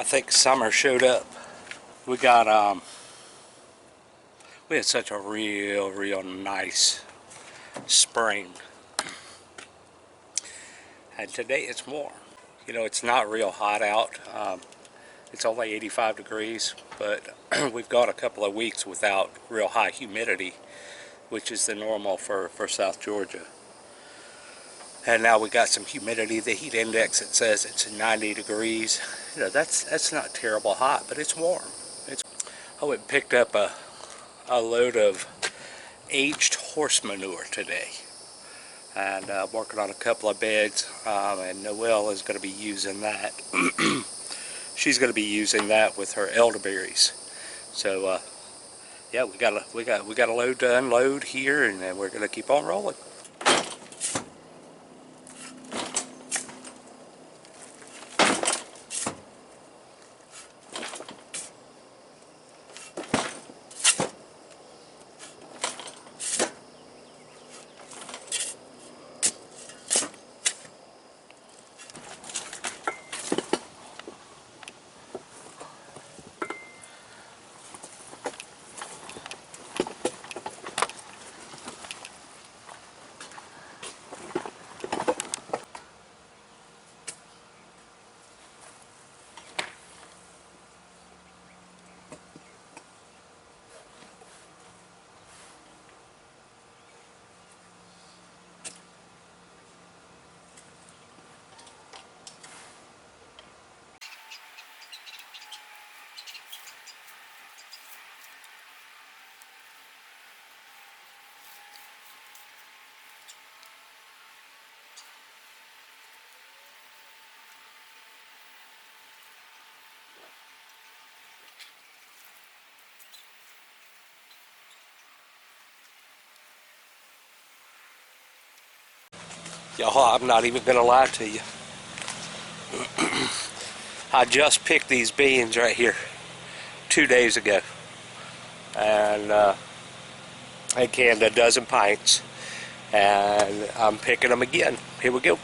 I think summer showed up. We got we had such a real nice spring, and today it's warm. You know, it's not real hot out. It's only 85 degrees, but we've got a couple of weeks without real high humidity, which is the normal for South Georgia. And now we got some humidity. The heat index, it says it's 90 degrees. You know, that's not terrible hot, but it's warm. I went and picked up a load of aged horse manure today, and I'm working on a couple of beds, and Noelle is going to be using that. She's going to be using that with her elderberries. So yeah, we got a load to unload here, and then we're going to keep on rolling. Y'all, I'm not even gonna lie to you. I just picked these beans right here 2 days ago, and I canned a dozen pints, and I'm picking them again. Here we go.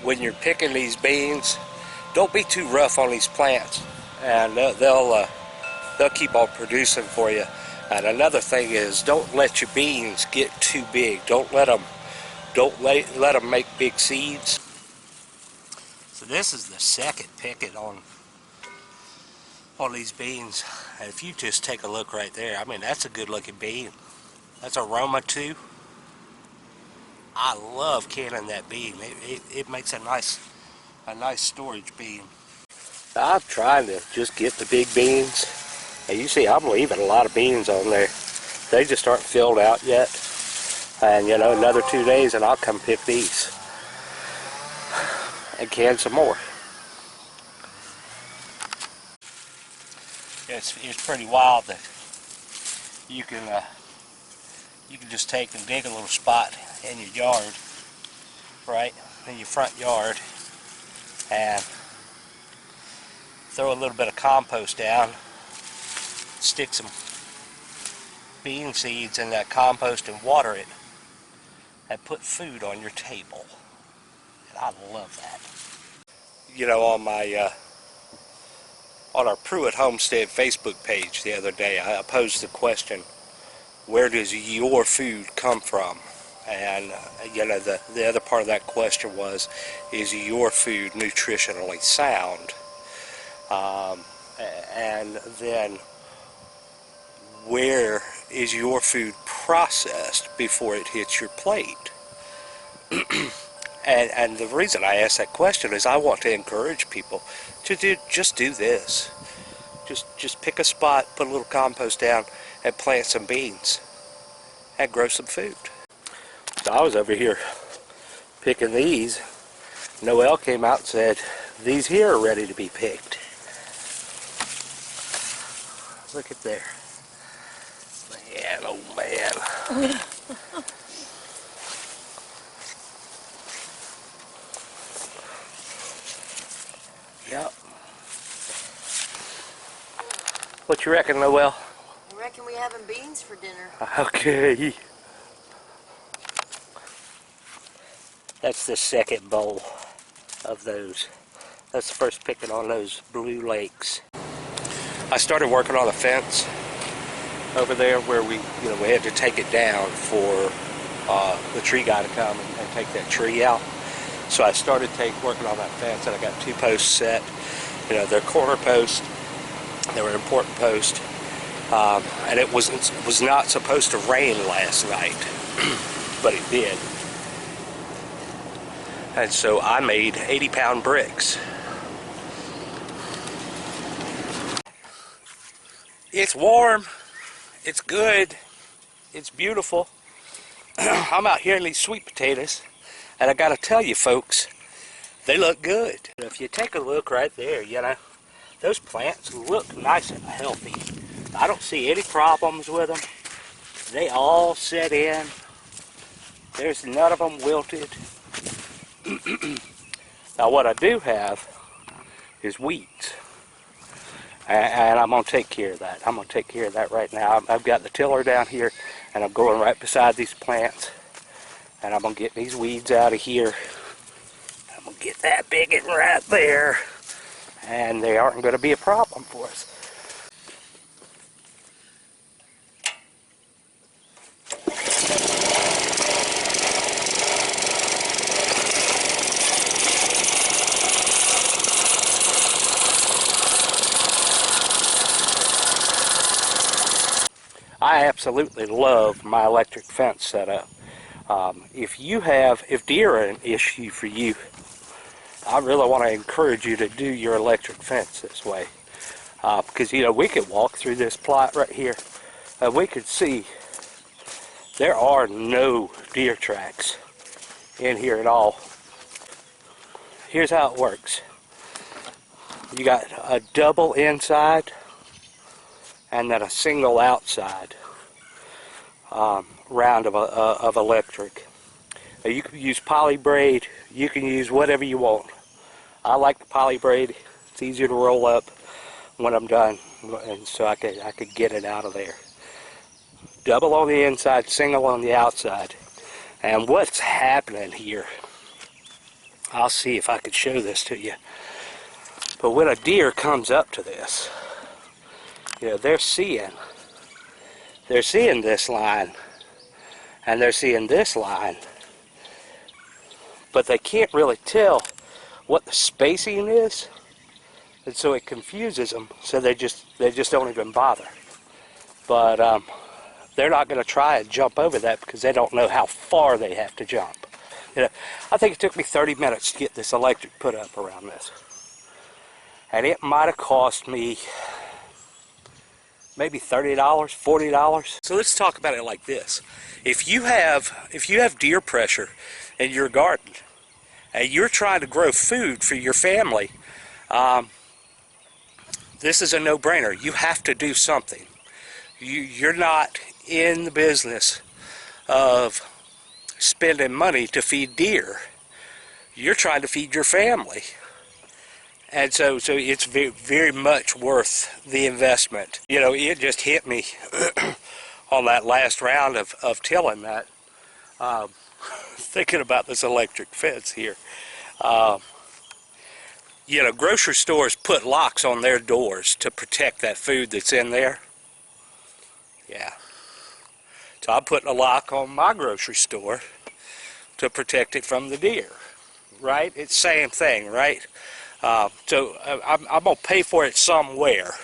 When you're picking these beans, don't be too rough on these plants, and they'll keep on producing for you. And another thing is, don't let your beans get too big. Don't let them make big seeds. So this is the second picket on these beans, and if you just take a look right there, I mean, that's a good looking bean. That's aroma too. I love canning that bean. It makes a nice storage bean. I'm trying to just get the big beans, and you see I'm leaving a lot of beans on there. They just aren't filled out yet, and you know, another 2 days and I'll come pick these and can some more. It's pretty wild that you can just take and dig a little spot in your yard, right, in your front yard, and throw a little bit of compost down, stick some bean seeds in that compost and water it, and put food on your table. And I love that. You know, on my on our Pruitt Homestead Facebook page the other day, I posed the question, where does your food come from? And you know, the other part of that question was, is your food nutritionally sound? And then, where is your food processed before it hits your plate? And the reason I ask that question is I want to encourage people to just do this. Just pick a spot, put a little compost down, and plant some beans, and grow some food. So I was over here picking these. Noelle came out and said, these here are ready to be picked. Look at there. Man, oh man. Yep. What you reckon, Noel? I reckon we having beans for dinner. Okay. That's the second bowl of those. That's the first picking on those blue lakes. I started working on a fence over there where we had to take it down for the tree guy to come and take that tree out. So I started working on that fence, and I got 2 posts set. They're corner posts. They were an important post, and it was not supposed to rain last night, but it did. And so I made 80-pound bricks. It's warm. It's good. It's beautiful. I'm out here in these sweet potatoes, and I gotta tell you folks, they look good. If you take a look right there, those plants look nice and healthy. I don't see any problems with them. They all set in. There's none of them wilted. Now what I do have is weeds. And I'm going to take care of that. I'm going to take care of that right now. I've got the tiller down here, and I'm going right beside these plants. And I'm going to get these weeds out of here. I'm going to get that bigot right there. And they aren't going to be a problem for us. I absolutely love my electric fence setup. If deer are an issue for you, I really want to encourage you to do your electric fence this way. Because, we could walk through this plot right here, and we could see there are no deer tracks in here at all. Here's how it works. You got a double inside and then a single outside round of electric. You can use poly braid. You can use whatever you want. I like the poly braid. It's easier to roll up when I'm done, and so I could get it out of there. Double on the inside, single on the outside. And what's happening here, I'll see if I can show this to you. But when a deer comes up to this, they're seeing this line, and they're seeing this line, but they can't really tell what the spacing is, and so it confuses them. So they just don't even bother. But they're not going to try and jump over that because they don't know how far they have to jump. I think it took me 30 minutes to get this electric put up around this, and it might have cost me maybe $30, $40. So let's talk about it like this. If you have deer pressure in your garden and you're trying to grow food for your family, this is a no-brainer. You have to do something. You're not in the business of spending money to feed deer. You're trying to feed your family. And so it's very, very much worth the investment. It just hit me on that last round of tilling that, thinking about this electric fence here. Grocery stores put locks on their doors to protect that food that's in there. Yeah. So I'm putting a lock on my grocery store to protect it from the deer. Right? It's the same thing, right? So I'm going to pay for it somewhere.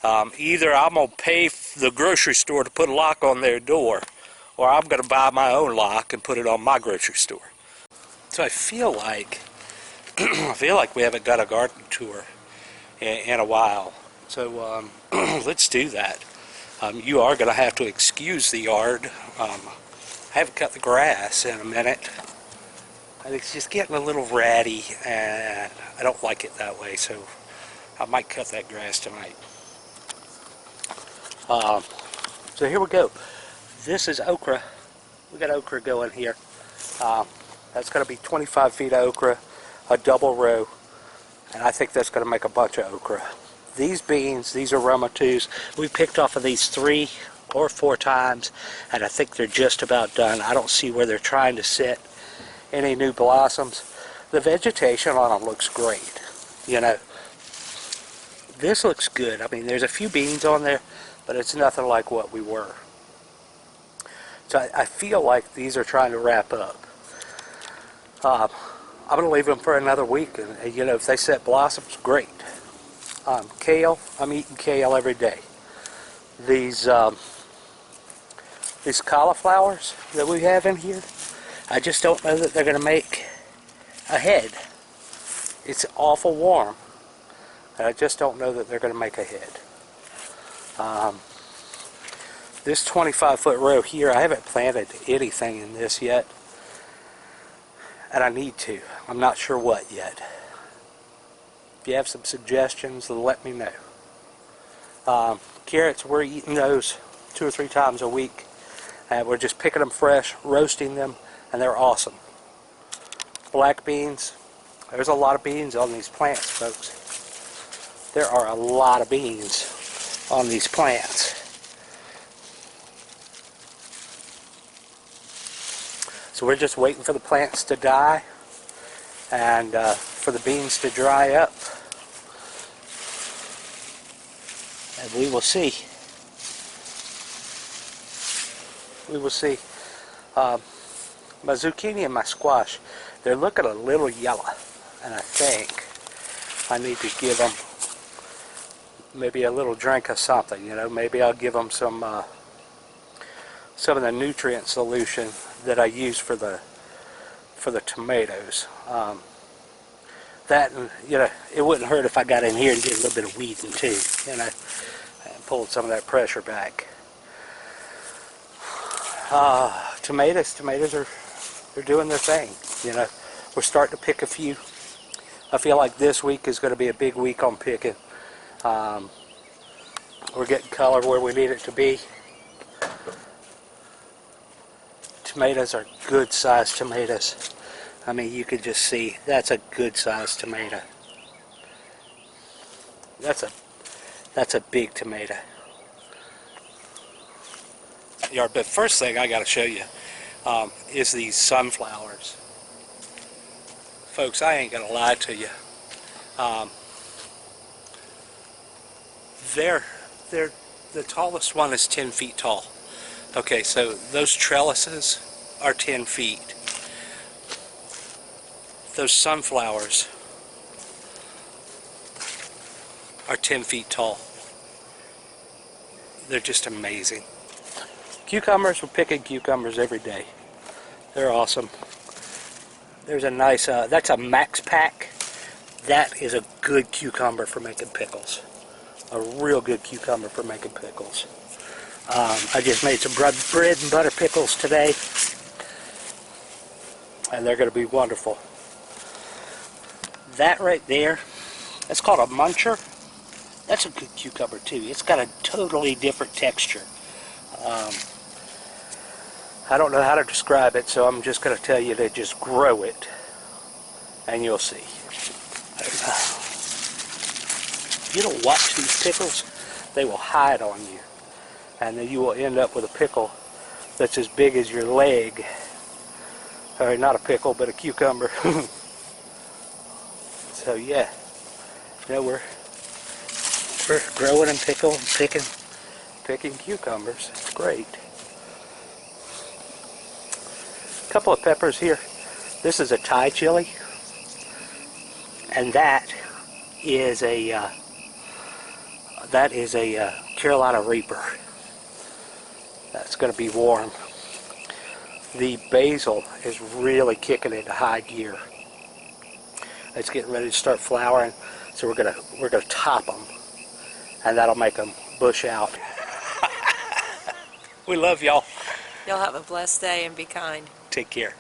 Either I'm going to pay the grocery store to put a lock on their door, or I'm going to buy my own lock and put it on my grocery store. So I feel like we haven't got a garden tour in a while. So let's do that. You are going to have to excuse the yard. I haven't cut the grass in a minute. It's just getting a little ratty, and I don't like it that way, so I might cut that grass tonight. So here we go. This is okra. We got okra going here. That's going to be 25 feet of okra, a double row, and I think that's going to make a bunch of okra. these beans, these are Roma 2s, we picked off of these 3 or 4 times, and I think they're just about done. I don't see where they're trying to set any new blossoms. The vegetation on them looks great. You know, this looks good. I mean, there's a few beans on there, but it's nothing like what we were. So I feel like these are trying to wrap up. I'm going to leave them for another week, and you know, if they set blossoms, great. Kale, I'm eating kale every day. These cauliflowers that we have in here, I just don't know that they're going to make a head. It's awful warm, and I just don't know that they're going to make a head. This 25-foot row here, I haven't planted anything in this yet, and I need to. I'm not sure what yet. If you have some suggestions, then let me know. Carrots, we're eating those 2 or 3 times a week, and we're just picking them fresh, roasting them, and they're awesome. Black beans, there's a lot of beans on these plants, folks. There are a lot of beans on these plants. So we're just waiting for the plants to die and for the beans to dry up. And we will see. We will see. My zucchini and my squash, they're looking a little yellow. And I think I need to give them maybe a little drink of something. You know, maybe I'll give them some of the nutrient solution that I use for the tomatoes. That, and you know, it wouldn't hurt if I got in here and did a little bit of weeding too, you know, and pulled some of that pressure back. Tomatoes they're doing their thing. You know, we're starting to pick a few. I feel like this week is going to be a big week on picking. We're getting color where we need it to be. Tomatoes are good sized tomatoes. I mean, you can just see that's a good sized tomato. That's a big tomato. Yeah, but first thing I got to show you is these sunflowers. Folks, I ain't gonna lie to you. The tallest one is 10 feet tall. Okay, so those trellises are 10 feet. Those sunflowers are 10 feet tall. They're just amazing. Cucumbers, we're picking cucumbers every day. They're awesome. There's a nice, that's a Max Pack. That is a good cucumber for making pickles. A real good cucumber for making pickles. I just made some bread and butter pickles today, and they're going to be wonderful. That right there, that's called a muncher. That's a good cucumber too. It's got a totally different texture. I don't know how to describe it, so I'm just going to tell you to just grow it, and you'll see. You don't watch these pickles, they will hide on you. And then you will end up with a pickle that's as big as your leg. Or not a pickle, but a cucumber. So yeah, you know, we're growing and picking cucumbers. It's great. A couple of peppers here. This is a Thai chili, and that is a Carolina Reaper. That's going to be warm. The basil is really kicking into high gear. It's getting ready to start flowering, so we're gonna top them, and that'll make them bush out. We love y'all. Y'all have a blessed day and be kind. Take care.